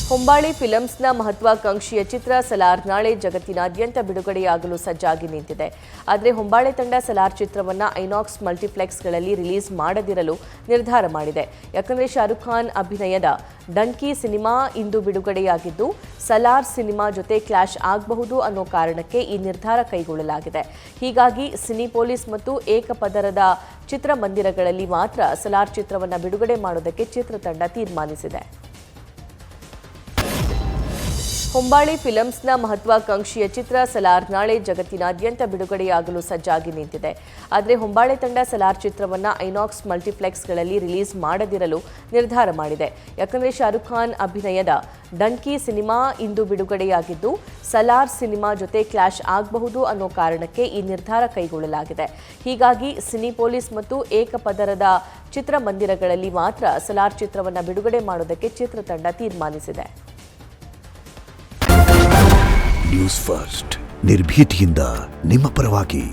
ಹೊಂಬಾಳೆ ಫಿಲಮ್ಸ್ನ ಮಹತ್ವಾಕಾಂಕ್ಷಿಯ ಚಿತ್ರ ಸಲಾರ್ ನಾಳೆ ಜಗತ್ತಿನಾದ್ಯಂತ ಬಿಡುಗಡೆಯಾಗಲು ಸಜ್ಜಾಗಿ ನಿಂತಿದೆ. ಆದರೆ ಹೊಂಬಾಳೆ ತಂಡ ಸಲಾರ್ ಚಿತ್ರವನ್ನು ಐನಾಕ್ಸ್ ಮಲ್ಟಿಪ್ಲೆಕ್ಸ್ಗಳಲ್ಲಿ ರಿಲೀಸ್ ಮಾಡದಿರಲು ನಿರ್ಧಾರ ಮಾಡಿದೆ. ಯಾಕಂದರೆ ಶಾರುಖ್ ಖಾನ್ ಅಭಿನಯದ ಡಂಕಿ ಸಿನಿಮಾ ಇಂದು ಬಿಡುಗಡೆಯಾಗಿದ್ದು ಸಲಾರ್ ಸಿನಿಮಾ ಜೊತೆ ಕ್ಲಾಶ್ ಆಗಬಹುದು ಅನ್ನೋ ಕಾರಣಕ್ಕೆ ಈ ನಿರ್ಧಾರ ಕೈಗೊಳ್ಳಲಾಗಿದೆ. ಹೀಗಾಗಿ ಸಿನಿಪೋಲಿಸ್ ಮತ್ತು ಏಕಪದರದ ಚಿತ್ರಮಂದಿರಗಳಲ್ಲಿ ಮಾತ್ರ ಸಲಾರ್ ಚಿತ್ರವನ್ನು ಬಿಡುಗಡೆ ಮಾಡೋದಕ್ಕೆ ಚಿತ್ರತಂಡ ತೀರ್ಮಾನಿಸಿದೆ. ಹೊಂಬಾಳೆ ಫಿಲಮ್ಸ್ನ ಮಹತ್ವಾಕಾಂಕ್ಷಿಯ ಚಿತ್ರ ಸಲಾರ್ ನಾಳೆ ಜಗತ್ತಿನಾದ್ಯಂತ ಬಿಡುಗಡೆಯಾಗಲು ಸಜ್ಜಾಗಿ ನಿಂತಿದೆ. ಆದರೆ ಹೊಂಬಾಳೆ ತಂಡ ಸಲಾರ್ ಚಿತ್ರವನ್ನು ಐನಾಕ್ಸ್ ಮಲ್ಟಿಪ್ಲೆಕ್ಸ್ಗಳಲ್ಲಿ ರಿಲೀಸ್ ಮಾಡದಿರಲು ನಿರ್ಧಾರ ಮಾಡಿದೆ. ಯಾಕಂದರೆ ಶಾರುಖ್ ಖಾನ್ ಅಭಿನಯದ ಡಂಕಿ ಸಿನಿಮಾ ಇಂದು ಬಿಡುಗಡೆಯಾಗಿದ್ದು ಸಲಾರ್ ಸಿನಿಮಾ ಜೊತೆ ಕ್ಲಾಶ್ ಆಗಬಹುದು ಅನ್ನೋ ಕಾರಣಕ್ಕೆ ಈ ನಿರ್ಧಾರ ಕೈಗೊಳ್ಳಲಾಗಿದೆ. ಹೀಗಾಗಿ ಸಿನಿಪೋಲಿಸ್ ಮತ್ತು ಏಕಪದರದ ಚಿತ್ರಮಂದಿರಗಳಲ್ಲಿ ಮಾತ್ರ ಸಲಾರ್ ಚಿತ್ರವನ್ನು ಬಿಡುಗಡೆ ಮಾಡೋದಕ್ಕೆ ಚಿತ್ರತಂಡ ತೀರ್ಮಾನಿಸಿದೆ. ನ್ಯೂಸ್ ಫಸ್ಟ್ ನಿರ್ಭೀತಿಯಿಂದ ನಿಮ್ಮ ಪರವಾಗಿ.